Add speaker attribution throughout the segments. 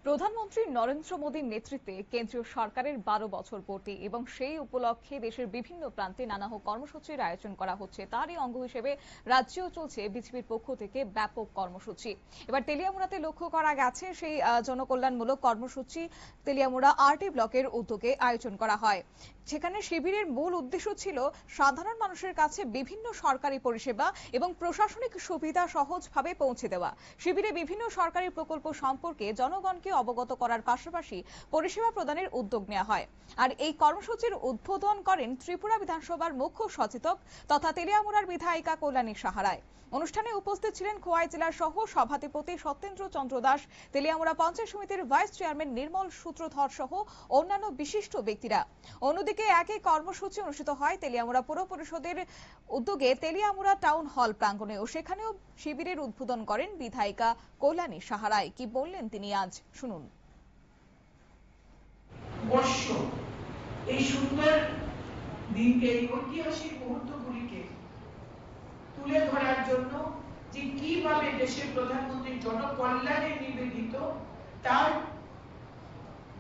Speaker 1: প্রধানমন্ত্রী নরেন্দ্র মোদীর নেতৃত্বে কেন্দ্রীয় সরকারের ১২ বছর পূর্তি এবং সেই উপলক্ষে দেশের বিভিন্ন প্রান্তে নানা কর্মসূচির আয়োজন করা হচ্ছে। তারই অঙ্গ হিসেবে রাজ্যেও চলছে বিজেপির পক্ষ থেকে ব্যাপক কর্মসূচি। এবার তেলিয়ামুড়াতে লক্ষ্য করা গেছে সেই জনকল্যাণমূলক কর্মসূচি তেলিয়ামুড়া আরটি ব্লকের উদ্যোগে আয়োজন করা হয়। সেখানে শিবিরের মূল উদ্দেশ্য ছিল সাধারণ মানুষের কাছে বিভিন্ন সরকারি পরিষেবা এবং প্রশাসনিক সুবিধা সহজভাবে পৌঁছে দেওয়া। শিবিরে বিভিন্ন সরকারি প্রকল্প সম্পর্কে জনগণকে অবগত করার পাশাপাশি পরিষেবা প্রদানের উদ্যোগ নেওয়া হয়। আর এই কর্মসূচির উদ্বোধন করেন ত্রিপুরা বিধানসভার মুখ্য সচেতক তথা তেলিয়ামুড়ার বিধায়িকা কল্যাণী সাহা রায়। অনুষ্ঠানে উপস্থিত ছিলেন খোয়াই জেলার সহ সভাধিপতি সত্যেন্দ্র চন্দ্র দাস, তেলিয়ামুড়া পঞ্চায়েত সমিতির ভাইস চেয়ারম্যান নির্মল সূত্রধর সহ অন্যান্য বিশিষ্ট ব্যক্তিরা। অন্যদিকে একই কর্মসূচি অনুষ্ঠিত হয় তেলিয়ামুড়া পুর পরিষদের উদ্যোগে তেলিয়ামুড়া টাউন হল প্রাঙ্গণে ও সেখানেও শিবিরের উদ্বোধন করেন বিধায়িকা কল্যাণী সাহা রায়। কি বললেন তিনি আজ শুনুন।
Speaker 2: এই সুন্দর দিনকে, এই ঐতিহাসিক মুহূর্তগুলিকে তুলে ধরার জন্য যে কিভাবে দেশের প্রধানমন্ত্রী জনকল্যাণে নিবেদিত তার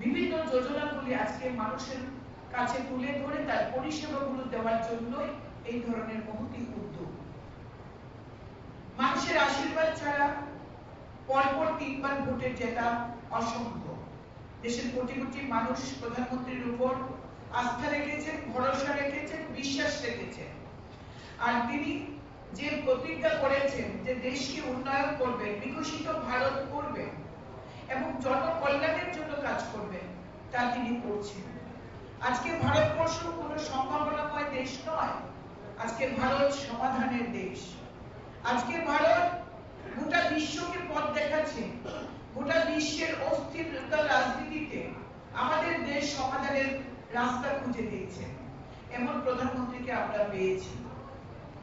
Speaker 2: বিভিন্ন যোজনাগুলি আজকে মানুষের কাছে তুলে ধরে তার পরিষেবাগুলো দেওয়ার জন্য এই ধরনের মহতি উদ্যোগ। মানুষের আশীর্বাদ ছাড়া পরপর ৩ বার ভোটে জেতা অসম্ভব। দেশের কোটি কোটি মানুষ প্রধানমন্ত্রীর উপর আস্থা রেখেছেন, ভরসা রেখেছেন, বিশ্বাস রেখেছেন। আর তিনি যে প্রতিজ্ঞা করেছেন যে দেশকে উন্নয়ন করবেন, বিকশিত ভারত করবেন এবং জনকল্যাণের জন্য কাজ করবেন, তা তিনি করছেন। আজকে ভারতবর্ষ কোনো সম্ভাবনাময় দেশ নয়, আজকে ভারত সমাধানের দেশ। আজকে ভারত গোটা বিশ্বকে পথ দেখাচ্ছে। গোটা বিশ্বের অস্থিরতার রাজনীতিতে আমাদের দেশ সমাধানের রাস্তা খুঁজে দিয়েছে। এমন প্রধানমন্ত্রীকে আমরা পেয়েছি।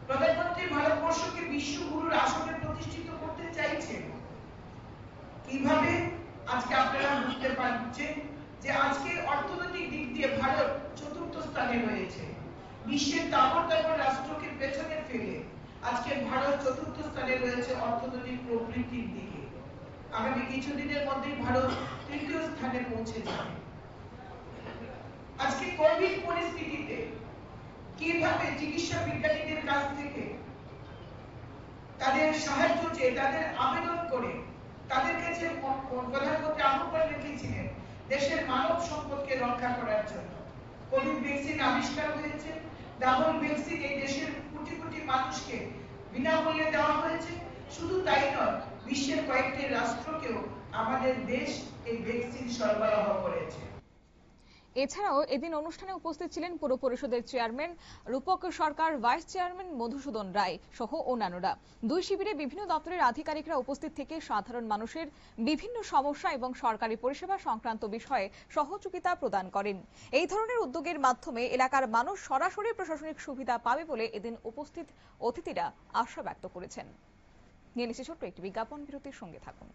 Speaker 2: প্রধানমন্ত্রী ভারতবর্ষকে বিশ্বগুরুর আসনে প্রতিষ্ঠিত করতে চাইছেন। কিভাবে? আজকে আপনারা বুঝতে পারছেন যে আজকে অর্থনৈতিক দিক দিয়ে ভারত ৪র্থ স্থানে রয়েছে। বিশ্বের তাবড় রাষ্ট্রকে পেছনে ফেলে আজকে ভারত ৪র্থ স্থানে রয়েছে অর্থনৈতিক প্রবৃদ্ধির দিকে। আগামী কিছুদিনের মধ্যেই ভারত ৩য় স্থানে পৌঁছে যাবে। আজকে কোভিড পরিস্থিতিতে কিভাবে চিকিৎসা বিজ্ঞানীদের কাছ থেকে তাদের সাহায্য চেয়ে, তাদের আবেদন করে তাদের কাছে প্রধানমন্ত্রী আহ্বান রেখেছিলেন দেশের মানব সম্পদকে রক্ষা করার জন্য। কোভিড ভ্যাকসিন আবিষ্কার হয়েছে, ডাবল ভ্যাকসিন এই দেশের কোটি কোটি মানুষকে বিনামূল্যে দেওয়া হয়েছে। শুধু তাই নয়, বিশ্বের কয়েকটি রাষ্ট্রকেও আমাদের দেশ এই ভ্যাকসিন সরবরাহ করেছে।
Speaker 1: এছাড়াও এদিন অনুষ্ঠানে উপস্থিত ছিলেন পুর পরিষদের চেয়ারম্যান রূপক সরকার, ভাইস চেয়ারম্যান মধুসূদন রায় সহ অন্যান্যরা। দুই শিবিরে বিভিন্ন দপ্তরের আধিকারিকরা উপস্থিত থেকে সাধারণ মানুষের বিভিন্ন সমস্যা এবং সরকারি পরিষেবা সংক্রান্ত বিষয়ে সহযোগিতা প্রদান করেন। এই ধরনের উদ্যোগের মাধ্যমে এলাকার মানুষ সরাসরি প্রশাসনিক সুবিধা পাবে বলে এদিন উপস্থিত অতিথিরা আশা ব্যক্ত করেছেন। নিয়ে নিচ্ছি ছোট্ট একটি বিজ্ঞাপন বিরতির সঙ্গে থাকুন।